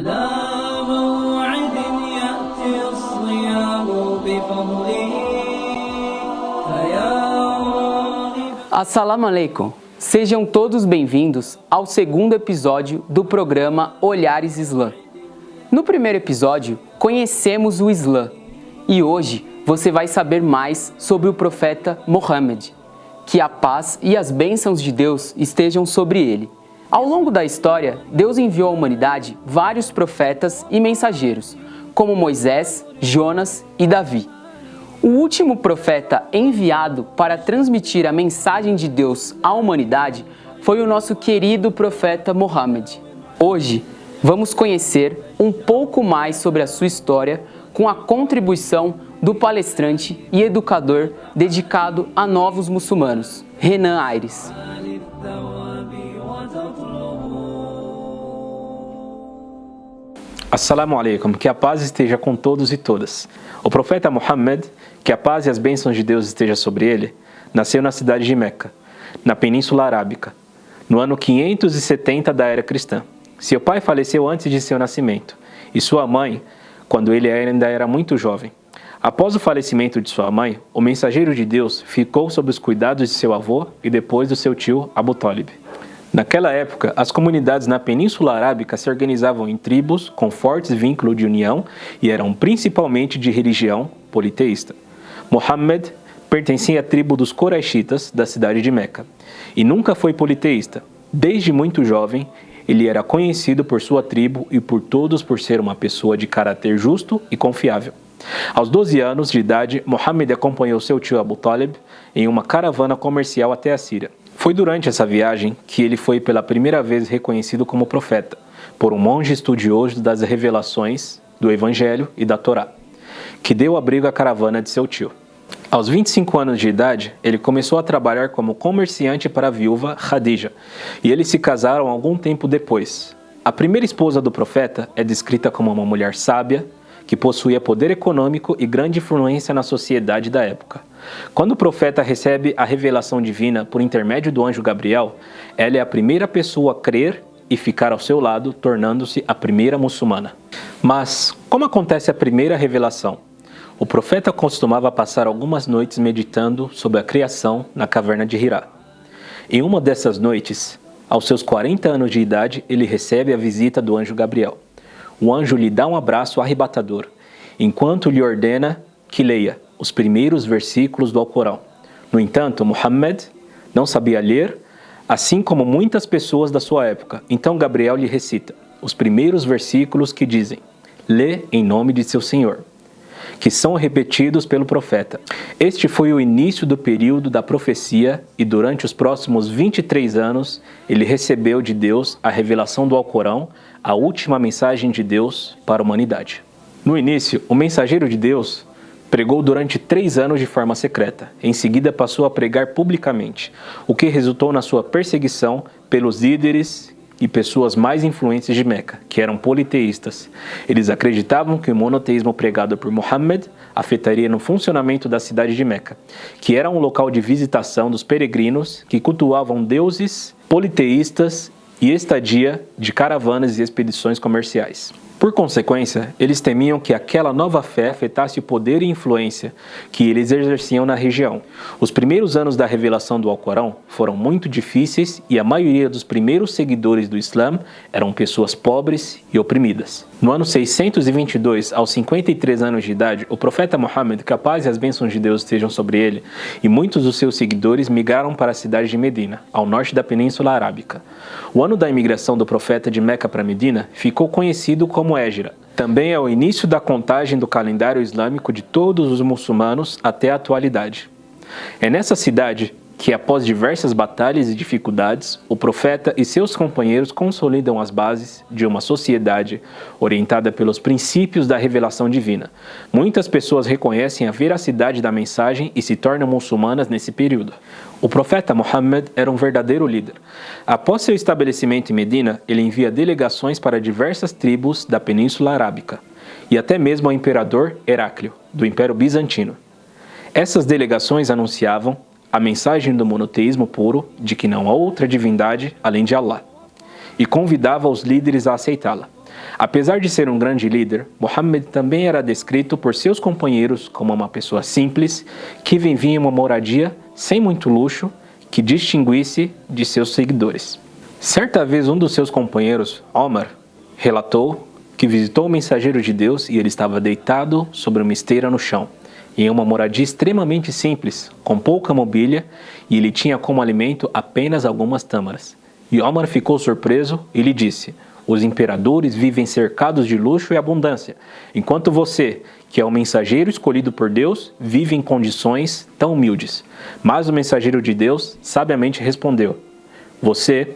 على موعد يأتي الصيام بفضله فيا راغب. Assalamu alaikum. Sejam todos bem-vindos ao segundo episódio do programa Olhares Islã. No primeiro episódio, conhecemos o Islã e hoje você vai saber mais sobre o profeta Muhammad. Que a paz e as bênçãos de Deus estejam sobre ele. Ao longo da história, Deus enviou à humanidade vários profetas e mensageiros, como Moisés, Jonas e Davi. O último profeta enviado para transmitir a mensagem de Deus à humanidade foi o nosso querido profeta Muhammad. Hoje, vamos conhecer um pouco mais sobre a sua história com a contribuição do palestrante e educador dedicado a novos muçulmanos, Renan Aires. Assalamu alaikum, que a paz esteja com todos e todas. O profeta Muhammad, que a paz e as bênçãos de Deus estejam sobre ele, nasceu na cidade de Meca, na Península Arábica, no ano 570 da era cristã. Seu pai faleceu antes de seu nascimento, e sua mãe, quando ele ainda era muito jovem. Após o falecimento de sua mãe, o mensageiro de Deus ficou sob os cuidados de seu avô e depois do seu tio Abu Talib. Naquela época, as comunidades na Península Arábica se organizavam em tribos com fortes vínculos de união e eram principalmente de religião politeísta. Muhammad pertencia à tribo dos Quraishitas da cidade de Meca e nunca foi politeísta. Desde muito jovem, ele era conhecido por sua tribo e por todos por ser uma pessoa de caráter justo e confiável. Aos 12 anos de idade, Muhammad acompanhou seu tio Abu Talib em uma caravana comercial até a Síria. Foi durante essa viagem que ele foi pela primeira vez reconhecido como profeta, por um monge estudioso das revelações do Evangelho e da Torá, que deu abrigo à caravana de seu tio. Aos 25 anos de idade, ele começou a trabalhar como comerciante para a viúva Khadija, e eles se casaram algum tempo depois. A primeira esposa do profeta é descrita como uma mulher sábia, que possuía poder econômico e grande influência na sociedade da época. Quando o profeta recebe a revelação divina por intermédio do anjo Gabriel, ela é a primeira pessoa a crer e ficar ao seu lado, tornando-se a primeira muçulmana. Mas, como acontece a primeira revelação? O profeta costumava passar algumas noites meditando sobre a criação na caverna de Hirá. Em uma dessas noites, aos seus 40 anos de idade, ele recebe a visita do anjo Gabriel. O anjo lhe dá um abraço arrebatador, enquanto lhe ordena que leia os primeiros versículos do Alcorão. No entanto, Muhammad não sabia ler, assim como muitas pessoas da sua época. Então Gabriel lhe recita os primeiros versículos que dizem: "Lê em nome de seu Senhor", que são repetidos pelo profeta. Este foi o início do período da profecia e durante os próximos 23 anos ele recebeu de Deus a revelação do Alcorão, a última mensagem de Deus para a humanidade. No início, o mensageiro de Deus pregou durante 3 anos de forma secreta. Em seguida passou a pregar publicamente, o que resultou na sua perseguição pelos líderes e pessoas mais influentes de Meca, que eram politeístas. Eles acreditavam que o monoteísmo pregado por Muhammad afetaria no funcionamento da cidade de Meca, que era um local de visitação dos peregrinos que cultuavam deuses politeístas e estadia de caravanas e expedições comerciais. Por consequência, eles temiam que aquela nova fé afetasse o poder e influência que eles exerciam na região. Os primeiros anos da revelação do Alcorão foram muito difíceis e a maioria dos primeiros seguidores do Islã eram pessoas pobres e oprimidas. No ano 622, aos 53 anos de idade, o profeta Muhammad, que a paz e as bênçãos de Deus estejam sobre ele, e muitos dos seus seguidores migraram para a cidade de Medina, ao norte da Península Arábica. O ano da imigração do profeta de Meca para Medina ficou conhecido como Égira. Também é o início da contagem do calendário islâmico de todos os muçulmanos até a atualidade. É nessa cidade que, após diversas batalhas e dificuldades, o profeta e seus companheiros consolidam as bases de uma sociedade orientada pelos princípios da revelação divina. Muitas pessoas reconhecem a veracidade da mensagem e se tornam muçulmanas nesse período. O profeta Muhammad era um verdadeiro líder. Após seu estabelecimento em Medina, ele envia delegações para diversas tribos da Península Arábica e até mesmo ao imperador Heráclio, do Império Bizantino. Essas delegações anunciavam a mensagem do monoteísmo puro, de que não há outra divindade além de Allah, e convidava os líderes a aceitá-la. Apesar de ser um grande líder, Muhammad também era descrito por seus companheiros como uma pessoa simples, que vivia em uma moradia sem muito luxo, que distinguisse de seus seguidores. Certa vez um dos seus companheiros, Omar, relatou que visitou o mensageiro de Deus e ele estava deitado sobre uma esteira no chão, em uma moradia extremamente simples, com pouca mobília, e ele tinha como alimento apenas algumas tâmaras. E Omar ficou surpreso e lhe disse: os imperadores vivem cercados de luxo e abundância, enquanto você, que é o mensageiro escolhido por Deus, vive em condições tão humildes. Mas o mensageiro de Deus sabiamente respondeu: você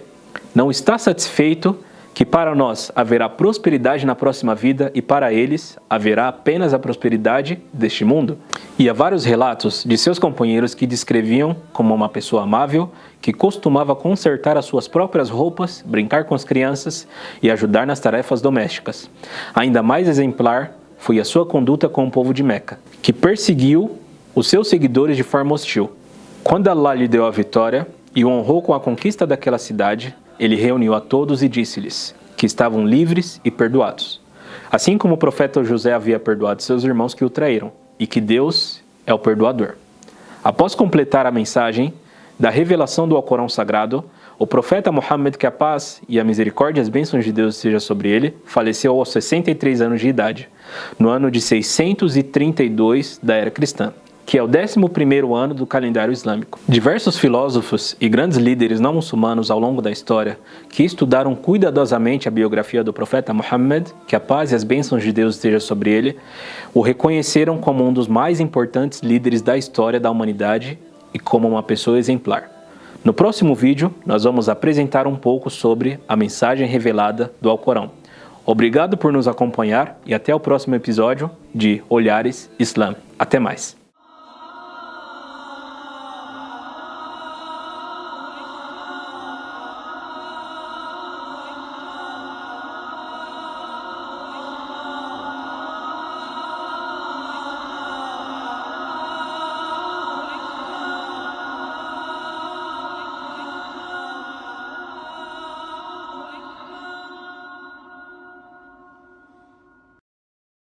não está satisfeito que para nós haverá prosperidade na próxima vida e para eles haverá apenas a prosperidade deste mundo? E há vários relatos de seus companheiros que descreviam como uma pessoa amável, que costumava consertar as suas próprias roupas, brincar com as crianças e ajudar nas tarefas domésticas. Ainda mais exemplar foi a sua conduta com o povo de Meca, que perseguiu os seus seguidores de forma hostil. Quando Allah lhe deu a vitória e o honrou com a conquista daquela cidade, ele reuniu a todos e disse-lhes que estavam livres e perdoados, assim como o profeta José havia perdoado seus irmãos que o traíram, e que Deus é o perdoador. Após completar a mensagem da revelação do Alcorão Sagrado, o profeta Muhammad, que a paz e a misericórdia e as bênçãos de Deus estejam sobre ele, faleceu aos 63 anos de idade, no ano de 632 da era cristã, que é o 11º ano do calendário islâmico. Diversos filósofos e grandes líderes não muçulmanos ao longo da história, que estudaram cuidadosamente a biografia do profeta Muhammad, que a paz e as bênçãos de Deus estejam sobre ele, o reconheceram como um dos mais importantes líderes da história da humanidade e como uma pessoa exemplar. No próximo vídeo, nós vamos apresentar um pouco sobre a mensagem revelada do Alcorão. Obrigado por nos acompanhar e até o próximo episódio de Olhares Islã. Até mais!